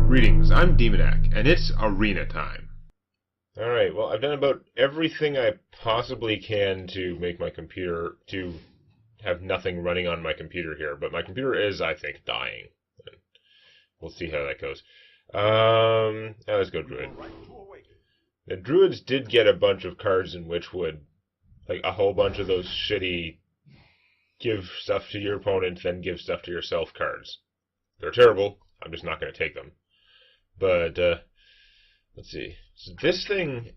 Greetings, I'm Demonac, and it's arena time. Alright, well, I've done about everything I possibly can to make my computer, to have nothing running on my computer here, but my computer is, I think, dying. We'll see how that goes. Let's go Druid. The Druids did get a bunch of cards in Witchwood, like a whole bunch of those shitty give stuff to your opponent, then give stuff to yourself cards. They're terrible, I'm just not going to take them. But, let's see. So this thing,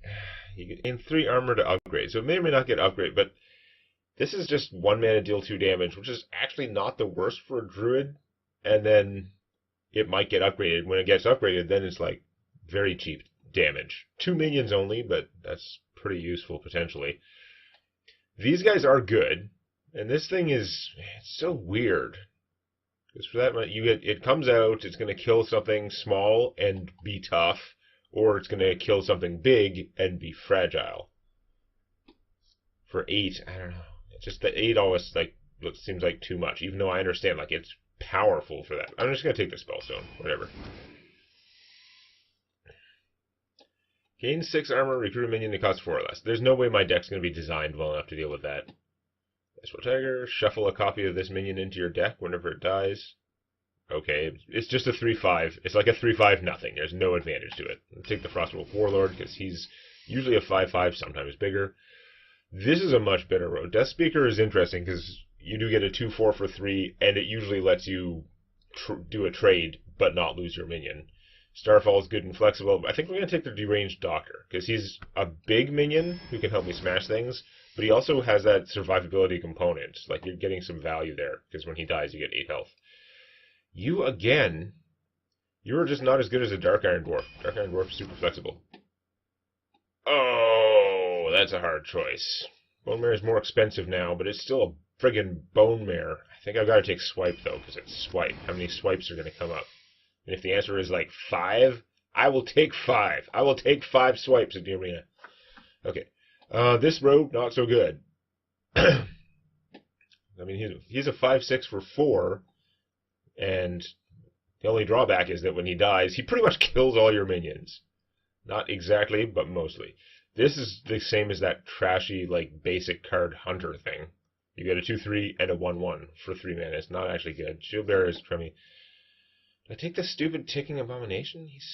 you can gain 3 armor to upgrade. So it may or may not get upgrade, but this is just 1 mana deal 2 damage, which is actually not the worst for a Druid. And then it might get upgraded. When it gets upgraded, then it's like very cheap damage. 2 minions only, but that's pretty useful potentially. These guys are good, and this thing is it's so weird. Because for that, it comes out, it's going to kill something small and be tough, or it's going to kill something big and be fragile. For 8, I don't know. It's just that 8 always seems like too much, even though I understand it's powerful for that. I'm just going to take the Spellstone, whatever. Gain 6 armor, recruit a minion that costs 4 or less. There's no way my deck's going to be designed well enough to deal with that. Tiger, shuffle a copy of this minion into your deck whenever it dies. Okay, it's just a 3/5. It's like a 3/5 nothing. There's no advantage to it. I'll take the Frostwolf Warlord because he's usually a 5/5, sometimes bigger. This is a much better road. Death Speaker is interesting because you do get a 2/4 for 3, and it usually lets you do a trade but not lose your minion. Starfall is good and flexible. I think we're going to take the Deranged Doctor because he's a big minion who can help me smash things. But he also has that survivability component. Like, you're getting some value there, because when he dies, you get 8 health. You, again, you're just not as good as a Dark Iron Dwarf. Dark Iron Dwarf is super flexible. Oh, that's a hard choice. Bone Mare is more expensive now, but it's still a friggin' Bone Mare. I think I've got to take Swipe, though, because it's Swipe. How many swipes are going to come up? And if the answer is, 5, I will take 5. I will take 5 swipes in the arena. Okay. This rogue, not so good. I mean, he's a 5/6 for 4, and the only drawback is that when he dies, he pretty much kills all your minions. Not exactly, but mostly. This is the same as that trashy, basic card hunter thing. You get a 2/3 and a 1/1 for 3 mana. It's not actually good. Shield Bearer is crummy. Do I take the stupid Ticking Abomination? He's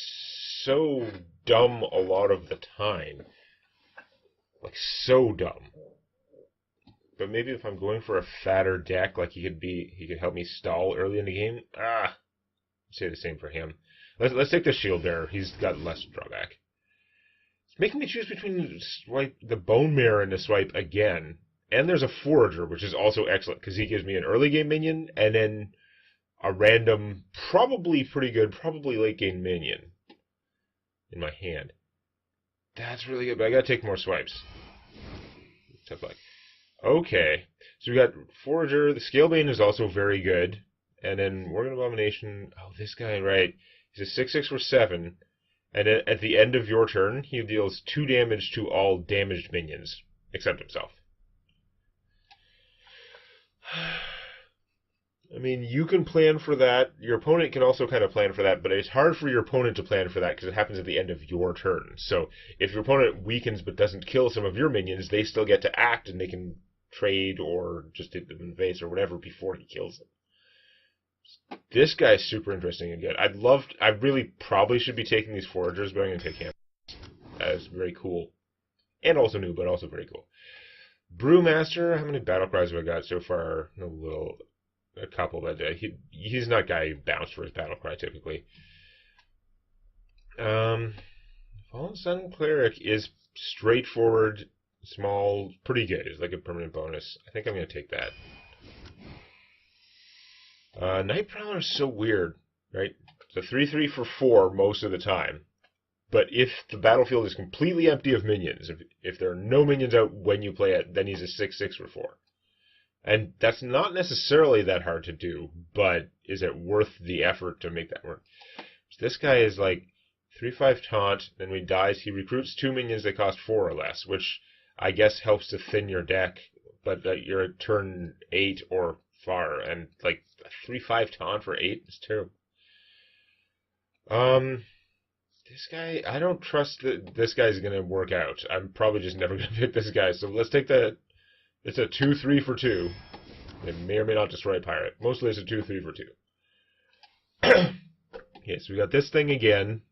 so dumb a lot of the time. So dumb. But maybe if I'm going for a fatter deck, he could help me stall early in the game. I'd say the same for him. Let's take the Shield Bearer. He's got less drawback. It's making me choose between the Bone Mare and the Swipe again. And there's a Forager, which is also excellent, because he gives me an early game minion, and then a random, probably pretty good, probably late game minion in my hand. That's really good, but I gotta take more swipes. Tough luck. Okay, so we got Forager. The Scalebane is also very good. And then Worgen Abomination. Oh, this guy, right. He's a 6/6 for 7. And at the end of your turn, he deals 2 damage to all damaged minions, except himself. I mean, you can plan for that. Your opponent can also kind of plan for that, but it's hard for your opponent to plan for that because it happens at the end of your turn. So if your opponent weakens but doesn't kill some of your minions, they still get to act and they can trade or just hit them in the face or whatever before he kills them. This guy's super interesting and good. I really probably should be taking these Foragers, but I'm going to take him. That is very cool. And also new, but also very cool. Brewmaster, how many battle cries have I got so far? A couple, but he's not a guy who bounced for his battle cry typically. Fallen Sun Cleric is straightforward, small, pretty good. It's like a permanent bonus. I think I'm going to take that. Night Prowler is so weird, right? It's a 3/3 for 4 most of the time. But if the battlefield is completely empty of minions, if there are no minions out when you play it, then he's a 6/6 for 4. And that's not necessarily that hard to do, but is it worth the effort to make that work? So this guy is 3/5 taunt, then when he dies, he recruits 2 minions that cost 4 or less, which I guess helps to thin your deck, but you're at turn 8 or far, and a 3/5 taunt for 8 is terrible. This guy, I don't trust that this guy's gonna work out. I'm probably just never gonna pick this guy. So let's take the. It's a 2-3 for 2. It may or may not destroy a pirate. Mostly it's a 2-3 for 2. Okay, so we got this thing again.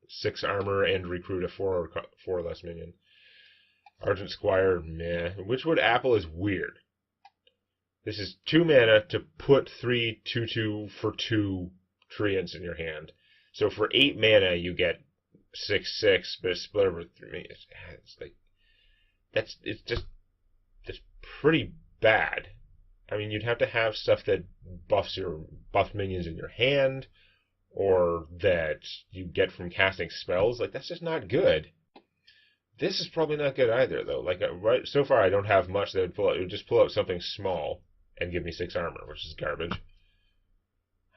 6 armor and recruit a 4 or less minion. Argent Squire, meh. Witchwood Apple is weird. This is 2 mana to put 3 2/2 for 2 treants in your hand. So for 8 mana you get 6/6, but it's split over 3. It's like it's pretty bad. I mean, you'd have to have stuff that buffs minions in your hand, or that you get from casting spells. Like, that's just not good. This is probably not good either, though. Like, right so far, I don't have much that would pull out. It would just pull out something small and give me 6 armor, which is garbage.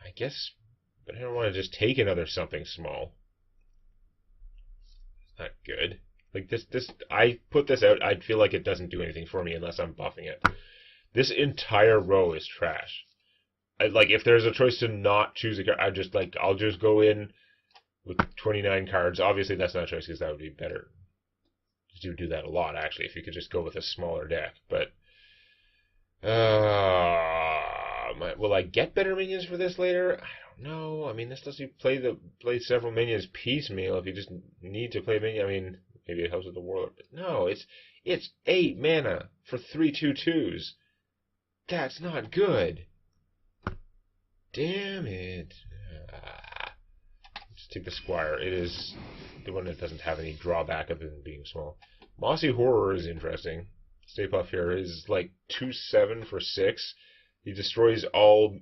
I guess, but I don't want to just take another something small. It's not good. Like, I put this out, I'd feel like it doesn't do anything for me unless I'm buffing it. This entire row is trash. Like, if there's a choice to not choose a card, I'll just go in with 29 cards. Obviously, that's not a choice because that would be better. You do that a lot, actually, if you could just go with a smaller deck. But, will I get better minions for this later? I don't know. I mean, this lets you play several minions piecemeal if you just need to play a minion. I mean, maybe it helps with the warlord. But no, it's 8 mana for 3 2/2s. That's not good. Damn it. Let's take the Squire. It is the one that doesn't have any drawback other than being small. Mossy Horror is interesting. Stay Puft here is like 2/7 for 6. He destroys all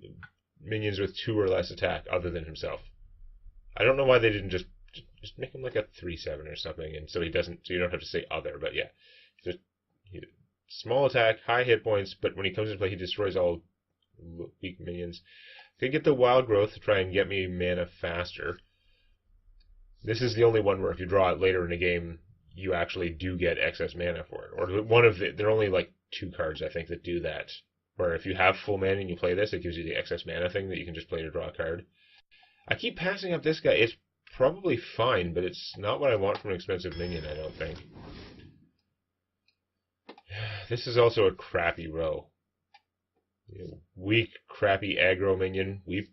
minions with 2 or less attack other than himself. I don't know why they didn't just make him like a 3/7 or something, and so you don't have to say other, but yeah. Small attack, high hit points, but when he comes into play, he destroys all weak minions. Could get the Wild Growth to try and get me mana faster. This is the only one where if you draw it later in the game, you actually do get excess mana for it. Or there are only like 2 cards, I think, that do that. Where if you have full mana and you play this, it gives you the excess mana thing that you can just play to draw a card. I keep passing up this guy. It's probably fine, but it's not what I want from an expensive minion, I don't think. This is also a crappy row. Weak, crappy aggro minion, weak,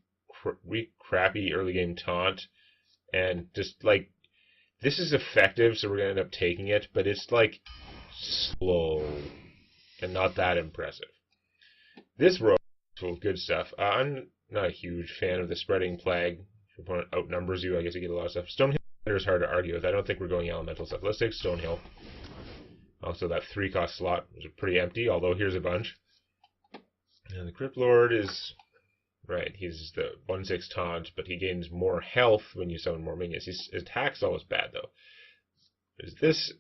crappy early game taunt, and just like, this is effective, so we're going to end up taking it, but it's like slow and not that impressive. This row is full of good stuff. I'm not a huge fan of the Spreading Plague. If your opponent outnumbers you, I guess you get a lot of stuff. Stonehill is hard to argue with. I don't think we're going elemental stuff. Let's take Stonehill. Also, that 3-cost slot is pretty empty, although here's a bunch. And the Crypt Lord is, right, he's the 1/6 taunt, but he gains more health when you summon more minions. His attack's always bad, though. This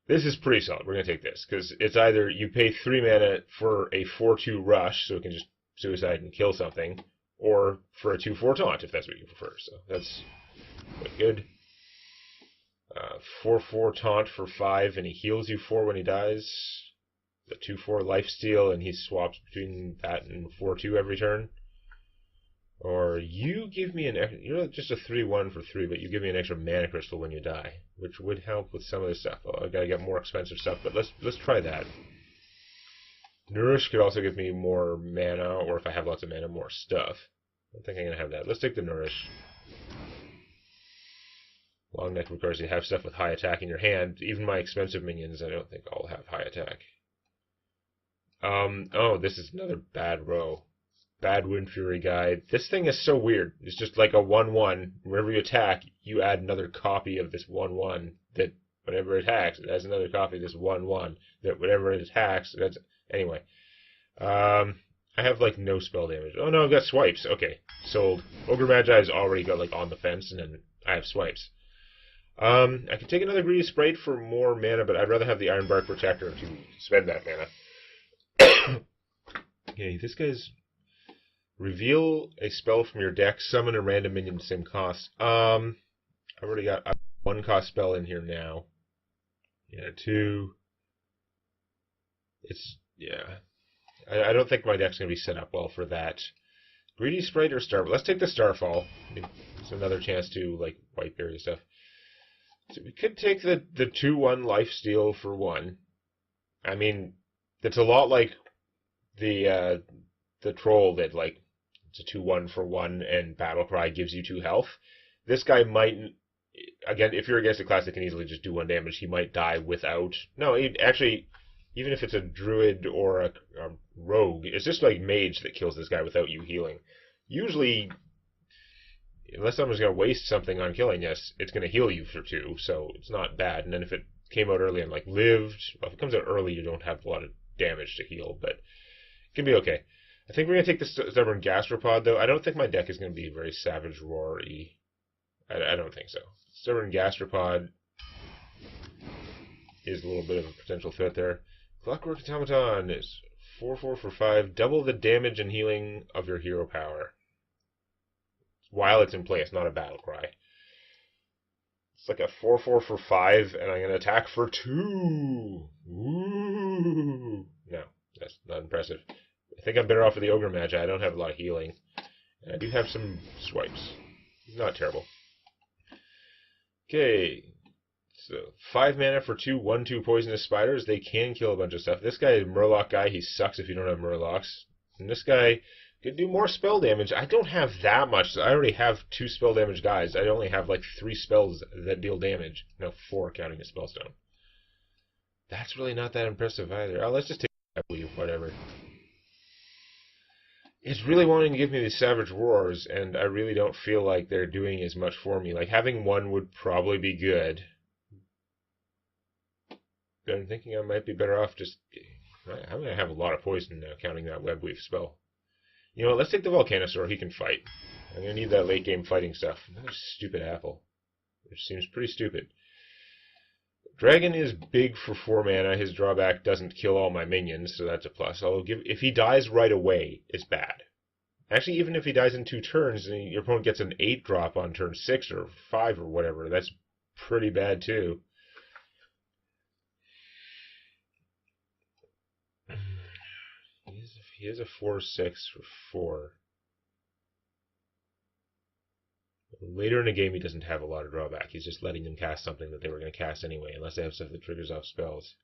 is pretty solid. We're going to take this, because it's either you pay 3 mana for a 4/2 rush, so it can just suicide and kill something, or for a 2/4 taunt, if that's what you prefer. So that's good. 4/4 taunt for 5, and he heals you 4 when he dies. The 2/4 lifesteal, and he swaps between that and 4/2 every turn. Or you give me you're just a 3/1 for 3, but you give me an extra mana crystal when you die, which would help with some of this stuff. Oh, I gotta get more expensive stuff, but let's try that. Nourish could also give me more mana, or if I have lots of mana, more stuff. I don't think I'm gonna have that. Let's take the Nourish. Long neck requires you to have stuff with high attack in your hand. Even my expensive minions, I don't think all have high attack. Oh, this is another bad row. Bad Wind Fury Guide. This thing is so weird. It's just like a 1/1. Whenever you attack, you add another copy of this 1/1. That whenever it attacks, it has another copy of this 1/1. That whenever it attacks, that's anyway. I have like no spell damage. Oh no, I've got swipes. Okay, sold. Ogre Magi is already got like on the fence, and then I have swipes. I can take another Greedy Sprite for more mana, but I'd rather have the Ironbark Protector to spend that mana. Okay, this guy's reveal a spell from your deck, summon a random minion, same cost. I've already got a 1-cost spell in here now. Yeah, 2. It's, yeah. I don't think my deck's going to be set up well for that. Greedy Sprite or Star... Let's take the Starfall. It's another chance to, like, wipe area stuff. So we could take the 2/1 lifesteal for 1. I mean, it's a lot like the troll that, like, it's a 2/1 for 1 and Battlecry gives you 2 health. This guy might, again, if you're against a class that can easily just do 1 damage, he might die without... No, actually, even if it's a druid or a rogue, it's just like mage that kills this guy without you healing. Usually, unless someone's going to waste something on killing us, it's going to heal you for 2, so it's not bad. And then if it came out early and, like, lived... Well, if it comes out early, you don't have a lot of damage to heal, but it can be okay. I think we're going to take the Stubborn Gastropod, though. I don't think my deck is going to be very Savage Roar-y. I don't think so. Stubborn Gastropod is a little bit of a potential fit there. Clockwork Automaton is 4/4 for 5. Double the damage and healing of your hero power. While it's in play, it's not a battle cry. It's like a 4/4 for 5, and I'm going to attack for 2. Ooh. No, that's not impressive. I think I'm better off with the Ogre Magi. I don't have a lot of healing. And I do have some swipes. Not terrible. Okay. So, 5 mana for 2 1/2 poisonous spiders. They can kill a bunch of stuff. This guy is a Murloc guy. He sucks if you don't have Murlocs. And this guy could do more spell damage. I don't have that much. I already have 2 spell damage guys. I only have like 3 spells that deal damage. No, 4 counting a spellstone. That's really not that impressive either. Oh, let's just take whatever. It's really wanting to give me these Savage Roars, and I really don't feel like they're doing as much for me. Like, having 1 would probably be good. But I'm thinking I might be better off just... I'm going to have a lot of poison now, counting that Webweave spell. You know what, let's take the Volcanosaur. He can fight. I'm going to need that late-game fighting stuff. Another stupid apple. Which seems pretty stupid. Dragon is big for 4 mana. His drawback doesn't kill all my minions, so that's a plus. If he dies right away, it's bad. Actually, even if he dies in 2 turns, and your opponent gets an 8-drop on turn 6 or 5 or whatever, that's pretty bad too. He is a 4/6 for 4. Later in the game, he doesn't have a lot of drawback. He's just letting them cast something that they were going to cast anyway, unless they have stuff that triggers off spells.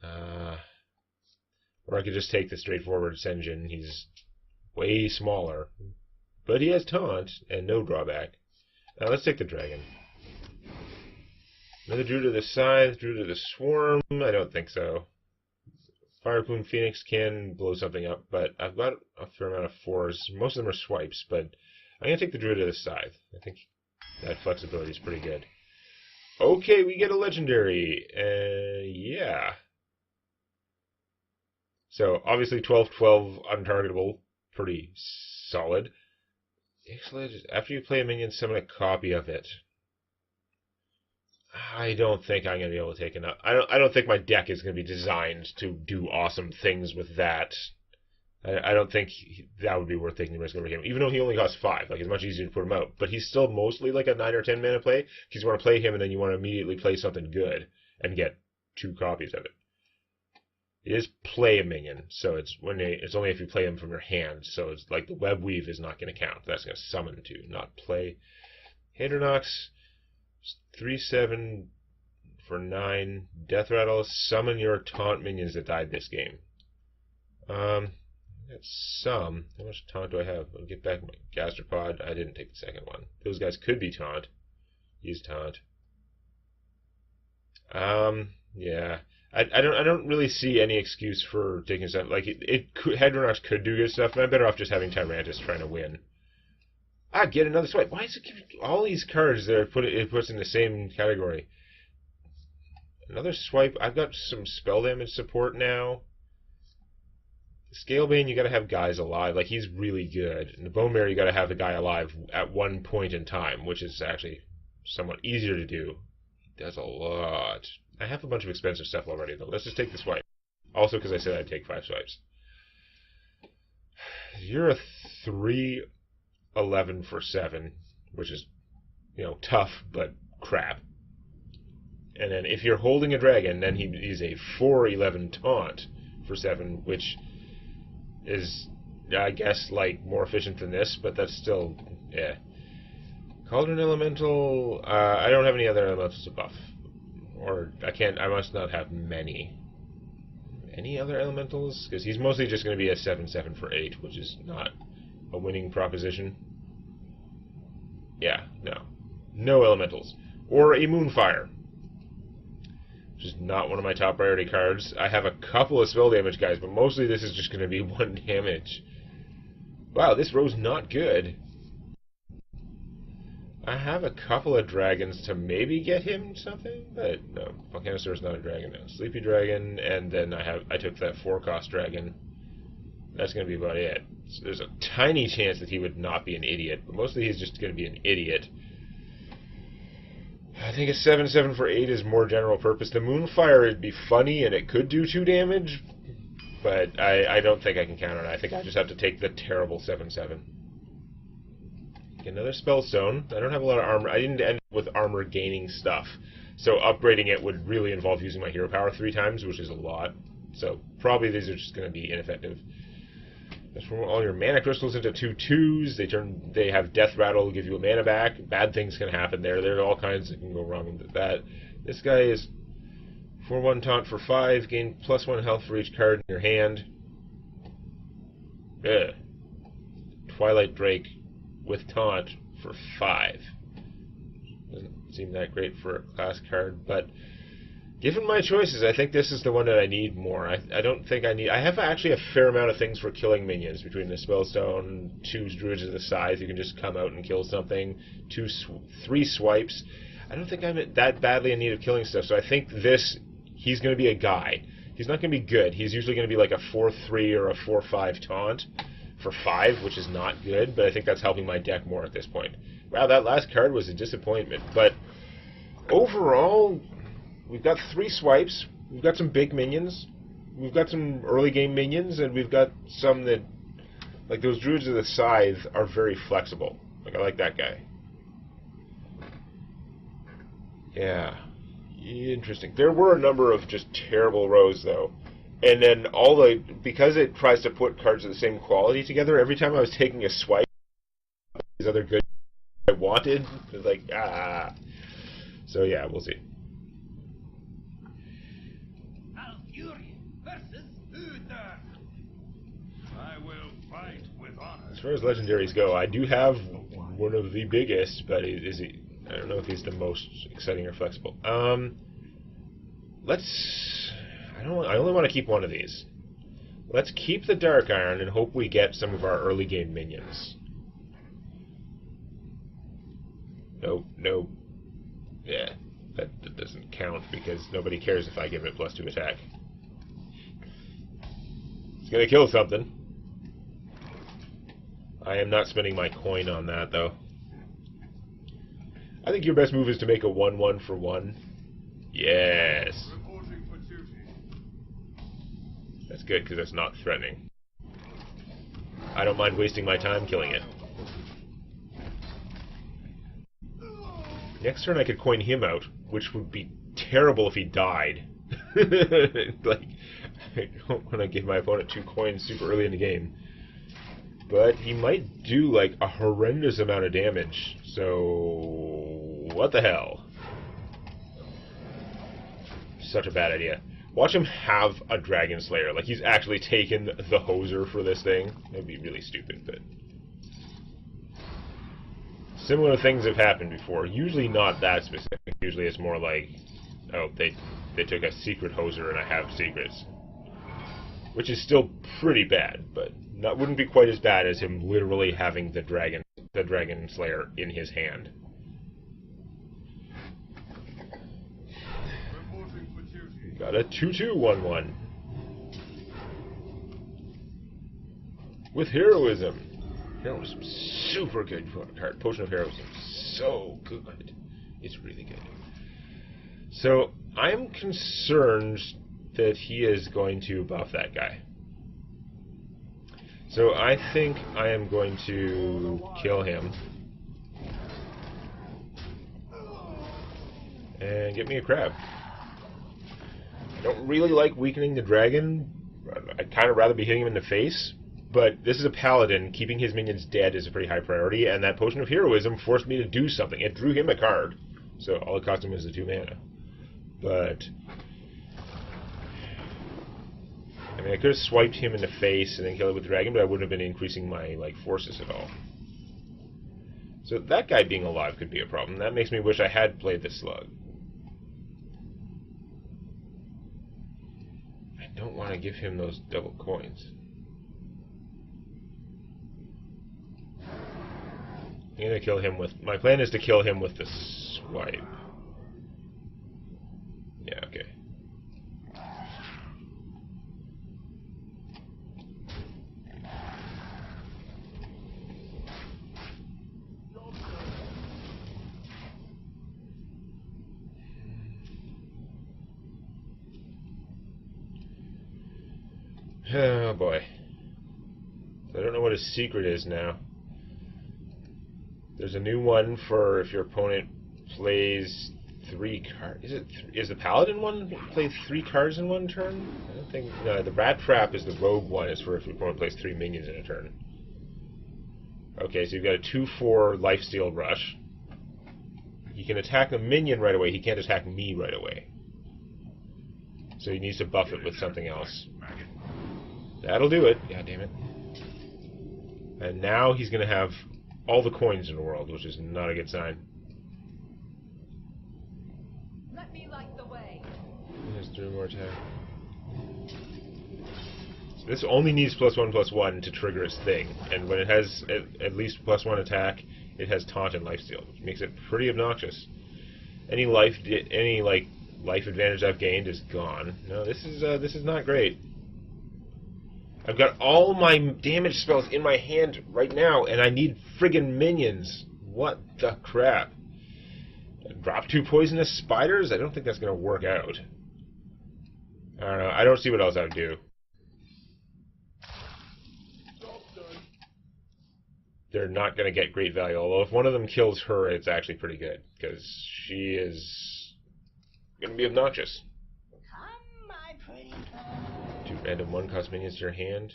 Or I could just take the straightforward Senjin. He's way smaller, but he has taunt and no drawback. Now let's take the dragon. Another Druid of the Scythe, Druid of the Swarm. I don't think so. Fire Plume Phoenix can blow something up, but I've got a fair amount of 4s. Most of them are swipes, but I'm going to take the Druid of the Scythe. I think that flexibility is pretty good. Okay, we get a legendary. Yeah. So, obviously 12/12 untargetable. Pretty solid. Excellent. After you play a minion, summon a copy of it. I don't think I'm going to be able to take enough. I don't think my deck is going to be designed to do awesome things with that. I don't think that would be worth taking the risk over him. Even though he only costs 5, like, it's much easier to put him out. But he's still mostly like a 9 or 10 mana play, because you want to play him and then you want to immediately play something good and get 2 copies of it. It is play a minion, so it's only if you play him from your hand. So it's like the Web Weave is not going to count. That's going to summon to, not play. Haternox. 3/7 for 9. Death Rattle. Summon your taunt minions that died this game. That's some. How much taunt do I have? I'll get back my Gastropod. I didn't take the second one. Those guys could be taunt. Use taunt. Yeah. I don't really see any excuse for taking stuff. Like, Hedronox could do good stuff, but I'm better off just having Tyrantus trying to win. Get another swipe. Why is it giving all these cards that it puts in the same category? Another swipe. I've got some spell damage support now. Scalebane, you got to have guys alive. Like, he's really good. In the Bone Marrow, you got to have the guy alive at one point in time, which is actually somewhat easier to do. He does a lot. I have a bunch of expensive stuff already, though. Let's just take the swipe. Also, because I said I'd take 5 swipes. You're a 3/11 for 7, which is, tough, but crap. And then if you're holding a dragon, then he's a 4/11 taunt for 7, which is, I guess, like, more efficient than this, but that's still, yeah. Cauldron Elemental, I don't have any other elementals to buff. Or, I must not have many. Any other elementals? Because he's mostly just going to be a 7/7 for 8, which is not a winning proposition. Yeah, no. No elementals. Or a Moonfire, which is not one of my top priority cards. I have a couple of spell damage guys, but mostly this is just going to be 1 damage. Wow, this row's not good. I have a couple of dragons to maybe get him something, but no, Volcanosaur is not a dragon now. Sleepy Dragon, and then I took that 4-cost dragon. That's going to be about it. So there's a tiny chance that he would not be an idiot, but mostly he's just going to be an idiot. I think a 7/7 for 8 is more general purpose. The Moonfire would be funny, and it could do 2 damage, but I don't think I can count on it. I think I just have to take the terrible 7/7. Another Spellstone. I don't have a lot of armor. I didn't end up with armor gaining stuff, so upgrading it would really involve using my hero power 3 times, which is a lot. So probably these are just going to be ineffective. Transform all your mana crystals into 2/2s. They have Death Rattle, give you a mana back. Bad things can happen there. There are all kinds that can go wrong with that. This guy is 4/1 taunt for 5. Gain +1 health for each card in your hand. Ugh. Twilight Drake with taunt for 5. Doesn't seem that great for a class card, but given my choices, I think this is the one that I need more. I don't think I need... I have actually a fair amount of things for killing minions, between the Spellstone, 2 Druids of the Scythe, you can just come out and kill something, 3 swipes. I don't think I'm that badly in need of killing stuff, so I think this, he's going to be a guy. He's not going to be good. He's usually going to be like a 4/3 or a 4/5 taunt for 5, which is not good, but I think that's helping my deck more at this point. Wow, that last card was a disappointment, but overall, we've got 3 swipes, we've got some big minions, we've got some early game minions, and we've got some that, like those Druids of the Scythe, are very flexible. Like, I like that guy. Yeah, interesting. There were a number of just terrible rows, though. And then because it tries to put cards of the same quality together, every time I was taking a swipe, these other good I wanted, it was like, ah. So yeah, we'll see. As far as legendaries go, I do have one of the biggest, but is he? I don't know if he's the most exciting or flexible. I only want to keep one of these. Let's keep the Dark Iron and hope we get some of our early game minions. Nope. Yeah, that doesn't count because nobody cares if I give it +2 attack. It's gonna kill something. I am not spending my coin on that, though. I think your best move is to make a 1/1 for 1. Yes. That's good, because that's not threatening. I don't mind wasting my time killing it. Next turn I could coin him out, which would be terrible if he died. Like, I don't want to give my opponent 2 coins super early in the game. But he might do, like, a horrendous amount of damage, so... what the hell? Such a bad idea. Watch him have a Dragon Slayer. Like, he's actually taken the hoser for this thing. That'd be really stupid, but... similar things have happened before. Usually not that specific. Usually it's more like, oh, they took a secret hoser and I have secrets. Which is still pretty bad, but wouldn't be quite as bad as him literally having the Dragon Slayer in his hand. Got a 2/2/1/1 with heroism. Heroism, super good card. Potion of Heroism, so good. It's really good. So I'm concerned that he is going to buff that guy. So I think I am going to kill him and get me a crab. I don't really like weakening the dragon. I'd kind of rather be hitting him in the face, But this is a paladin. Keeping his minions dead is a pretty high priority, and that Potion of Heroism forced me to do something. It drew him a card, so all it cost him was the 2 mana. But I mean, I could have swiped him in the face and then killed it with Dragon, but I wouldn't have been increasing my forces at all. So that guy being alive could be a problem. That makes me wish I had played the Slug. I don't want to give him those double coins. I'm gonna kill him with... My plan is to kill him with the swipe. Yeah, okay. Oh boy. So I don't know what his secret is now. There's a new one for if your opponent plays 3 cards. Is the Paladin one play 3 cards in one turn? I don't think. No, the Rat Trap is the Rogue one. It's for if your opponent plays 3 minions in a turn. Okay, so you've got a 2/4 Lifesteal Rush. He can attack a minion right away. He can't attack me right away. So he needs to buff it with something else. That'll do it. God damn it. And now he's going to have all the coins in the world, which is not a good sign. Let me light the way. He has 3 more attack. So this only needs +1/+1 to trigger its thing, and when it has at least +1 attack, it has taunt and lifesteal, which makes it pretty obnoxious. Any life advantage I've gained is gone. No, this is not great. I've got all my damage spells in my hand right now, and I need friggin' minions. What the crap? Drop 2 poisonous spiders? I don't think that's going to work out. I don't know. I don't see what else I would do. They're not going to get great value, although if one of them kills her, it's actually pretty good, because she is going to be obnoxious. Come, my pretty 2 random 1-cost minions to your hand.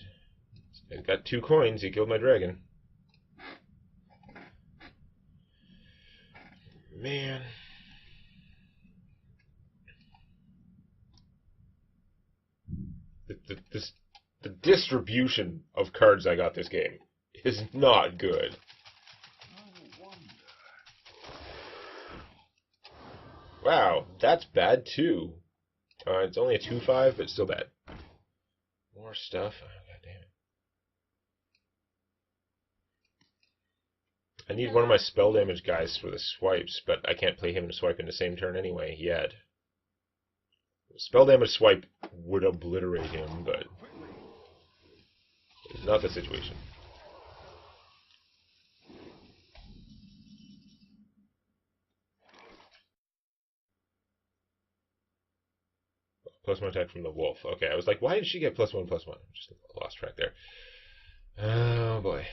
I've got 2 coins. He killed my dragon. Man. The distribution of cards I got this game is not good. Wow, that's bad too. It's only a 2/5, but still bad. More stuff. Oh, God damn it. I need one of my spell damage guys for the swipes, but I can't play him and swipe in the same turn anyway, yet. Spell damage swipe would obliterate him, but it's not the situation. +1 attack from the wolf. Okay, I was like, why did she get +1/+1? Just lost track there. Oh boy.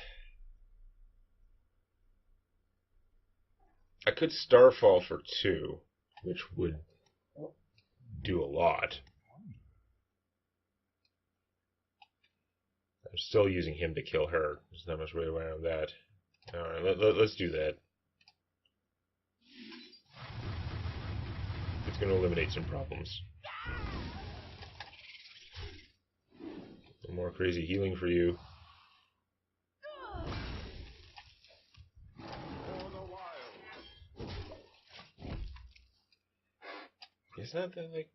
I could Starfall for 2, which would do a lot. I'm still using him to kill her. There's not much way around that. Alright, let's do that. It's going to eliminate some problems. Some more crazy healing for you. Isn't that the, like...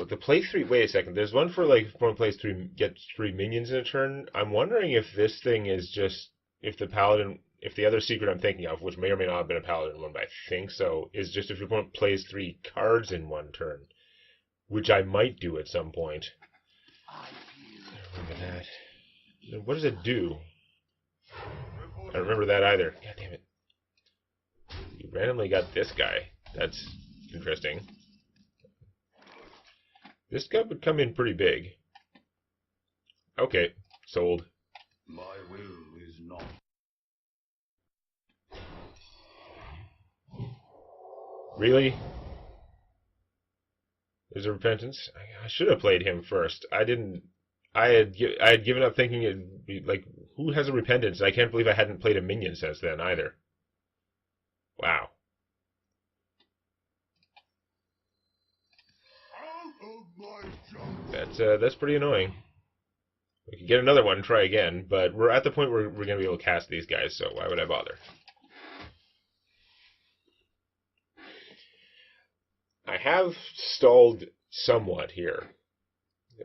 The play 3... Wait a second. There's one for, like, if one plays 3... Gets 3 minions in a turn. I'm wondering if this thing is just... If the paladin... If the other secret I'm thinking of, which may or may not have been a paladin one, but I think so, is just if your opponent plays 3 cards in one turn. Which I might do at some point. I remember that. What does it do? I don't remember that either. God damn it. You randomly got this guy. That's interesting. This guy would come in pretty big. Okay, sold. My will is not. Really? There's a repentance? I should have played him first. I didn't I had given up thinking it'd be like, who has a repentance? I can't believe I hadn't played a minion since then either. Wow. That's pretty annoying. We could get another one and try again, but we're at the point where we're going to be able to cast these guys, so why would I bother? I have stalled somewhat here.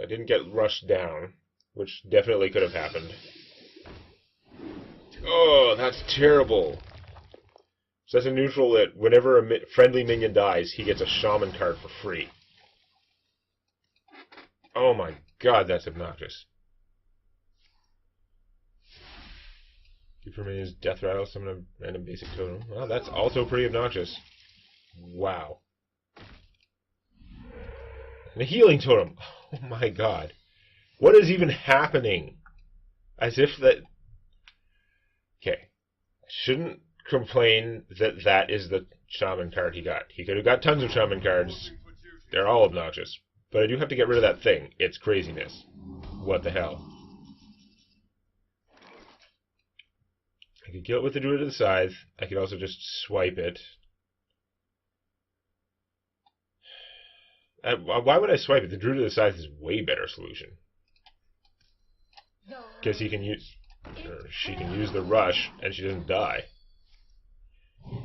I didn't get rushed down, which definitely could have happened. Oh, that's terrible. So that's a neutral that whenever a friendly minion dies, he gets a shaman card for free. Oh my god, that's obnoxious. Keep for minions, death rattle, summon a random basic totem. Well, that's also pretty obnoxious. Wow. And a healing totem. Oh my god. What is even happening? As if that... Okay. I shouldn't complain that that is the shaman card he got. He could have got tons of shaman cards. They're all obnoxious. But I do have to get rid of that thing. It's craziness. What the hell? I could kill it with the Druid of the Scythe. I could also just swipe it. Why would I swipe it? The Druid of the Scythe is a way better solution. Because he can use... Or she can use the rush, and she doesn't die.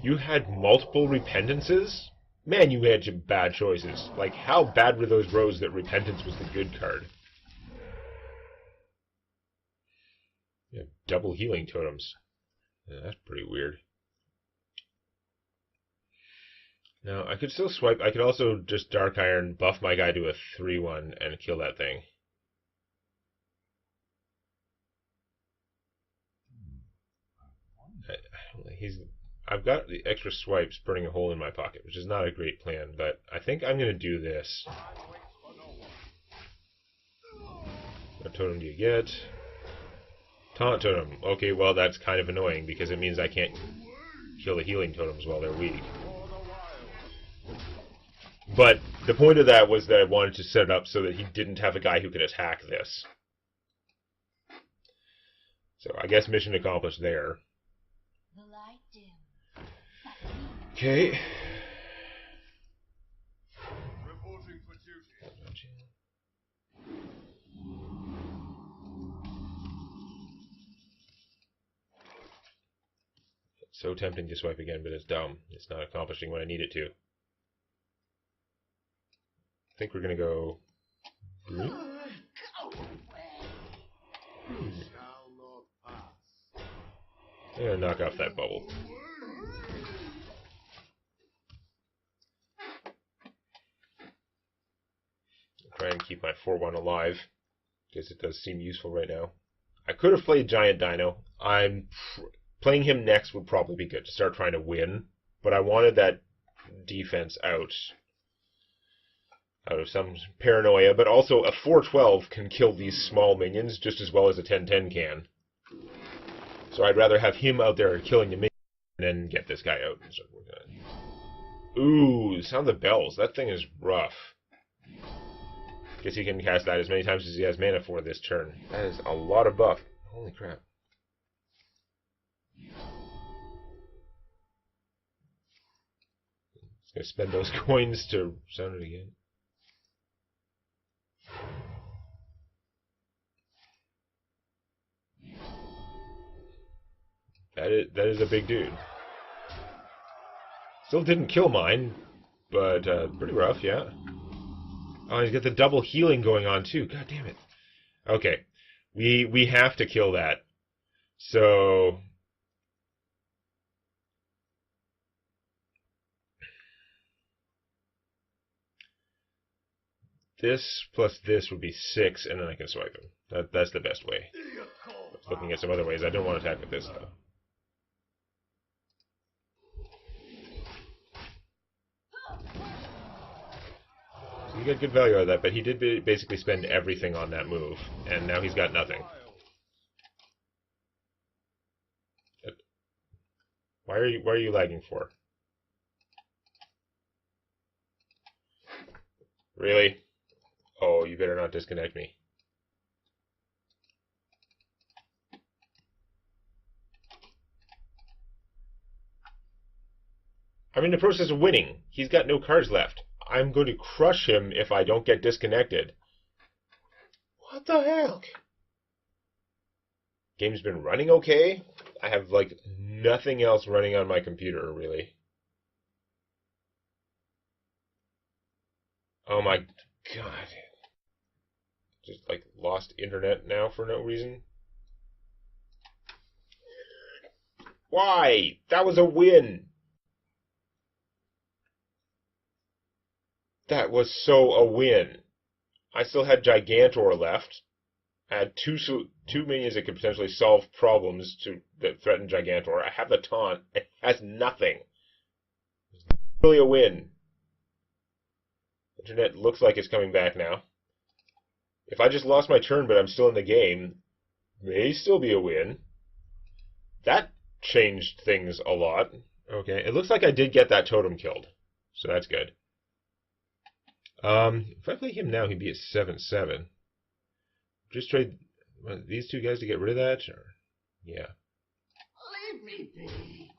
You had multiple repentances? Man, you had some bad choices. Like, how bad were those rows that repentance was the good card? You have double healing totems. Yeah, that's pretty weird. Now, I could still swipe. I could also just Dark Iron, buff my guy to a 3-1, and kill that thing. I've got the extra swipes burning a hole in my pocket, which is not a great plan, but I think I'm going to do this. What totem do you get? Taunt totem. Okay, well, that's kind of annoying, because it means I can't kill the healing totems while they're weak. But the point of that was that I wanted to set it up so that he didn't have a guy who could attack this. So I guess mission accomplished there. Okay. Reporting for duty. It's so tempting to swipe again, but it's dumb. It's not accomplishing what I need it to. I think we're going to go green. I'm going to knock off that bubble. Try and keep my 4-1 alive, because it does seem useful right now. I could have played Giant Dino. Playing him next would probably be good to start trying to win, but I wanted that defense out of some paranoia, but also a 4-12 can kill these small minions just as well as a 10-10 can. So I'd rather have him out there killing the minion and then get this guy out and start working on it. Ooh, sound of bells. That thing is rough. Guess he can cast that as many times as he has mana for this turn. That is a lot of buff. Holy crap. He's going to spend those coins to sound it again. That is a big dude. Still didn't kill mine, but pretty rough, yeah. Oh, he's got the double healing going on too. God damn it. Okay, we have to kill that. So this plus this would be 6, and then I can swipe him. That's the best way. I was looking at some other ways. I don't want to attack with this though. So you get good value out of that, but he did basically spend everything on that move, and now he's got nothing. Why are you lagging for? Really? Oh, you better not disconnect me. I'm in the process of winning. He's got no cards left. I'm going to crush him if I don't get disconnected. What the heck? Game's been running okay. I have, like, nothing else running on my computer, really. Oh my god. Just, like, lost internet now for no reason. Why? That was a win! That was so a win. I still had Gigantor left. I had two minions that could potentially solve problems that threaten Gigantor. I have the taunt. It has nothing. It's really a win. Internet looks like it's coming back now. If I just lost my turn but I'm still in the game, may still be a win. That changed things a lot. Okay, it looks like I did get that totem killed. So that's good. If I play him now, he'd be at 7-7. Just trade these two guys to get rid of that? Or, yeah. Leave me be.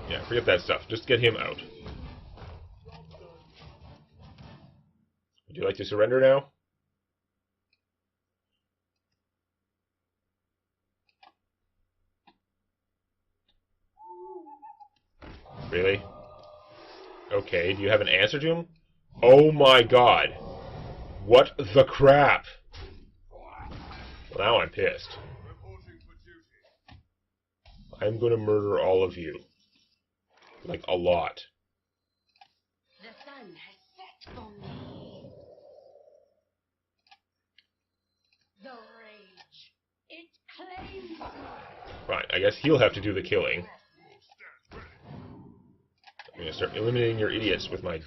Yeah, forget that stuff. Just get him out. Would you like to surrender now? Really? Okay, do you have an answer to him? Oh my god. What the crap? Well, now I'm pissed. Reporting for duty. I'm gonna murder all of you. Like, a lot. The sun has set for me. The rage. It claims me. Fine, I guess he'll have to do the killing. I'm gonna start eliminating your idiots with my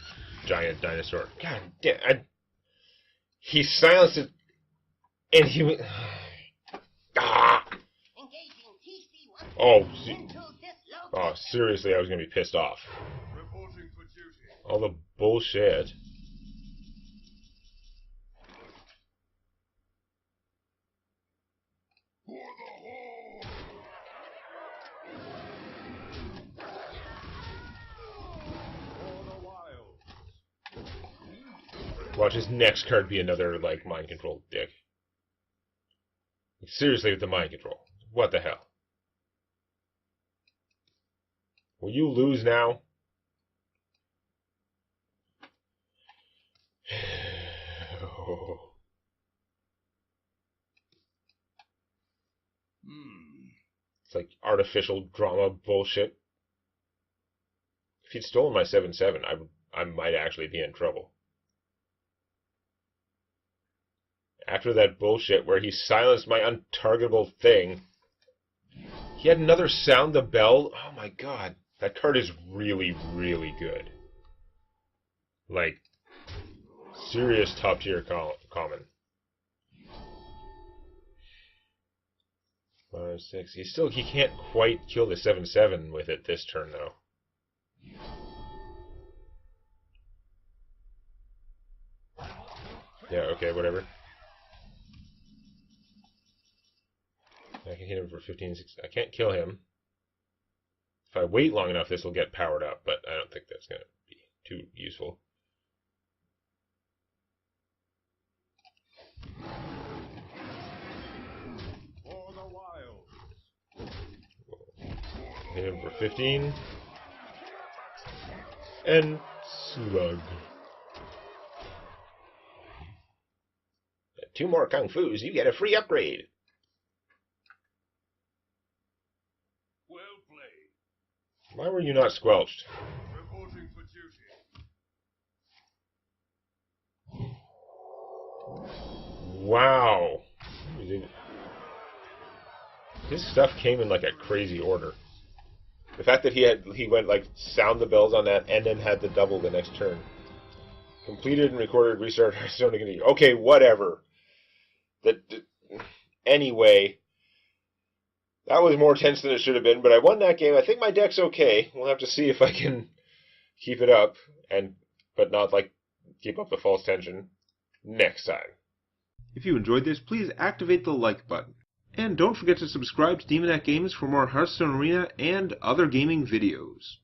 giant dinosaur. God damn, he silenced it, and he... Ah! Engaging TC-1. Oh, seriously, I was gonna be pissed off. Reporting for duty. All the bullshit. For the horde. For the wild. Watch his next card be another, like, mind control dick. Seriously, with the mind control. What the hell? Will you lose now? Oh. It's like artificial drama bullshit. If he'd stolen my 7-7, I might actually be in trouble. After that bullshit where he silenced my untargetable thing, he had another sound the bell. Oh my god, that card is really, really good. Like, serious top tier common. 5, 6. He can't quite kill the 7-7 with it this turn though. Yeah, okay, whatever. I can hit him for 15, 16. I can't kill him. If I wait long enough, this will get powered up, but I don't think that's going to be too useful. For the wild. Hit him for 15. And slug. 2 more Kung Fu's, you get a free upgrade. Well played. Why were you not squelched? Reporting for duty. Wow. His stuff came in like a crazy order. The fact that he went like sound the bells on that and then had the double the next turn. Completed and recorded restart Hearthstone Arena. Okay, whatever. Anyway, that was more tense than it should have been, but I won that game. I think my deck's okay. We'll have to see if I can keep it up but not like keep up the false tension next time. If you enjoyed this, please activate the like button. And don't forget to subscribe to Demonac Games for more Hearthstone Arena and other gaming videos.